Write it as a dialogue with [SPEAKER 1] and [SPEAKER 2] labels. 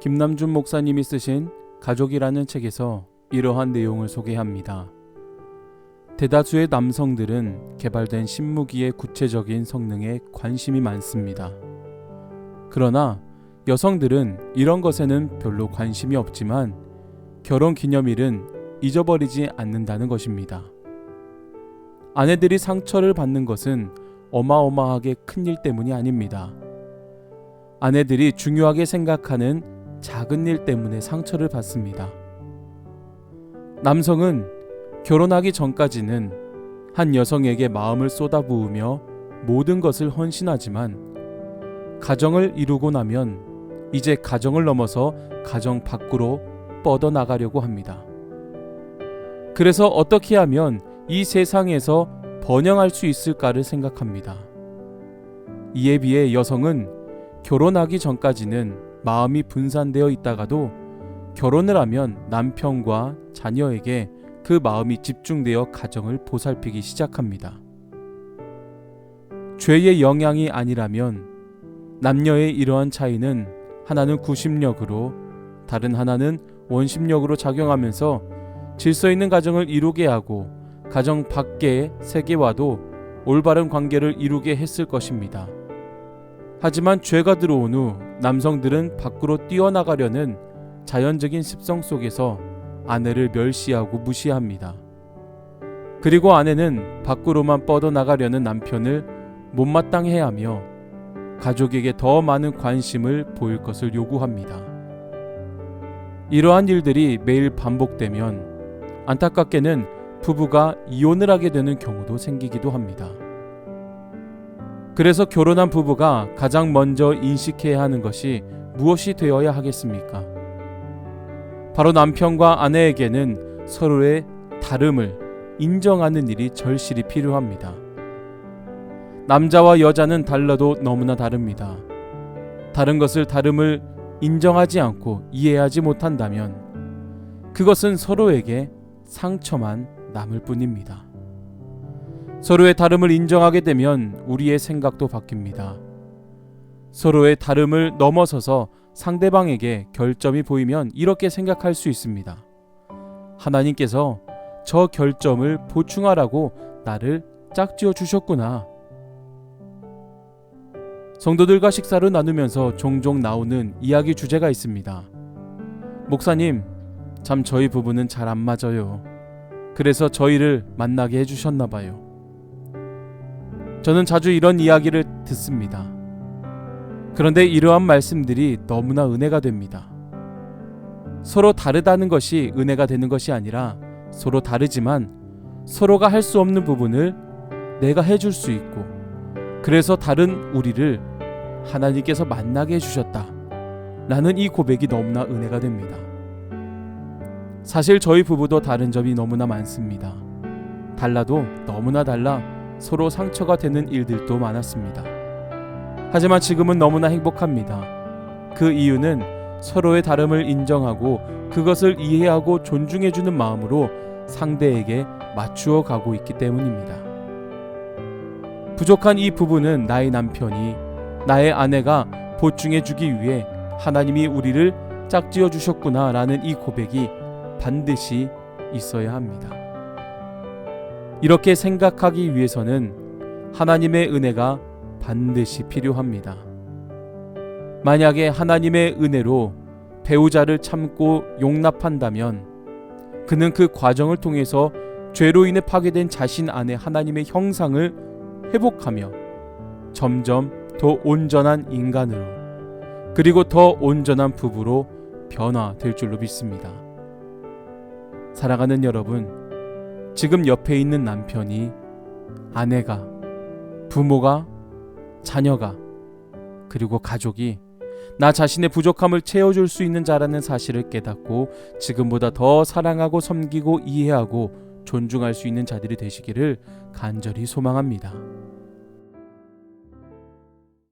[SPEAKER 1] 김남준 목사님이 쓰신 가족이라는 책에서 이러한 내용을 소개합니다. 대다수의 남성들은 개발된 신무기의 구체적인 성능에 관심이 많습니다. 그러나 여성들은 이런 것에는 별로 관심이 없지만 결혼 기념일은 잊어버리지 않는다는 것입니다. 아내들이 상처를 받는 것은 어마어마하게 큰 일 때문이 아닙니다. 아내들이 중요하게 생각하는 작은 일 때문에 상처를 받습니다. 남성은 결혼하기 전까지는 한 여성에게 마음을 쏟아부으며 모든 것을 헌신하지만 가정을 이루고 나면 이제 가정을 넘어서 가정 밖으로 뻗어나가려고 합니다. 그래서 어떻게 하면 이 세상에서 번영할 수 있을까를 생각합니다. 이에 비해 여성은 결혼하기 전까지는 마음이 분산되어 있다가도 결혼을 하면 남편과 자녀에게 그 마음이 집중되어 가정을 보살피기 시작합니다. 죄의 영향이 아니라면 남녀의 이러한 차이는 하나는 구심력으로 다른 하나는 원심력으로 작용하면서 질서 있는 가정을 이루게 하고 가정 밖의 세계와도 올바른 관계를 이루게 했을 것입니다. 하지만 죄가 들어온 후 남성들은 밖으로 뛰어나가려는 자연적인 습성 속에서 아내를 멸시하고 무시합니다. 그리고 아내는 밖으로만 뻗어나가려는 남편을 못마땅해 하며 가족에게 더 많은 관심을 보일 것을 요구합니다. 이러한 일들이 매일 반복되면 안타깝게는 부부가 이혼을 하게 되는 경우도 생기기도 합니다. 그래서 결혼한 부부가 가장 먼저 인식해야 하는 것이 무엇이 되어야 하겠습니까? 바로 남편과 아내에게는 서로의 다름을 인정하는 일이 절실히 필요합니다. 남자와 여자는 달라도 너무나 다릅니다. 다른 것을 다름을 인정하지 않고 이해하지 못한다면 그것은 서로에게 상처만 남을 뿐입니다. 서로의 다름을 인정하게 되면 우리의 생각도 바뀝니다. 서로의 다름을 넘어서서 상대방에게 결점이 보이면 이렇게 생각할 수 있습니다. 하나님께서 저 결점을 보충하라고 나를 짝지어 주셨구나. 성도들과 식사를 나누면서 종종 나오는 이야기 주제가 있습니다. 목사님, 참 저희 부부는 잘 안 맞아요. 그래서 저희를 만나게 해주셨나 봐요. 저는 자주 이런 이야기를 듣습니다. 그런데 이러한 말씀들이 너무나 은혜가 됩니다. 서로 다르다는 것이 은혜가 되는 것이 아니라 서로 다르지만 서로가 할 수 없는 부분을 내가 해줄 수 있고 그래서 다른 우리를 하나님께서 만나게 해주셨다 라는 이 고백이 너무나 은혜가 됩니다. 사실 저희 부부도 다른 점이 너무나 많습니다. 달라도 너무나 달라 서로 상처가 되는 일들도 많았습니다. 하지만 지금은 너무나 행복합니다. 그 이유는 서로의 다름을 인정하고 그것을 이해하고 존중해주는 마음으로 상대에게 맞추어 가고 있기 때문입니다. 부족한 이 부분은 나의 남편이 나의 아내가 보충해주기 위해 하나님이 우리를 짝지어 주셨구나 라는 이 고백이 반드시 있어야 합니다. 이렇게 생각하기 위해서는 하나님의 은혜가 반드시 필요합니다. 만약에 하나님의 은혜로 배우자를 참고 용납한다면 그는 그 과정을 통해서 죄로 인해 파괴된 자신 안에 하나님의 형상을 회복하며 점점 더 온전한 인간으로 그리고 더 온전한 부부로 변화될 줄로 믿습니다. 사랑하는 여러분, 지금 옆에 있는 남편이, 아내가, 부모가, 자녀가, 그리고 가족이 나 자신의 부족함을 채워줄 수 있는 자라는 사실을 깨닫고 지금보다 더 사랑하고 섬기고 이해하고 존중할 수 있는 자들이 되시기를 간절히 소망합니다.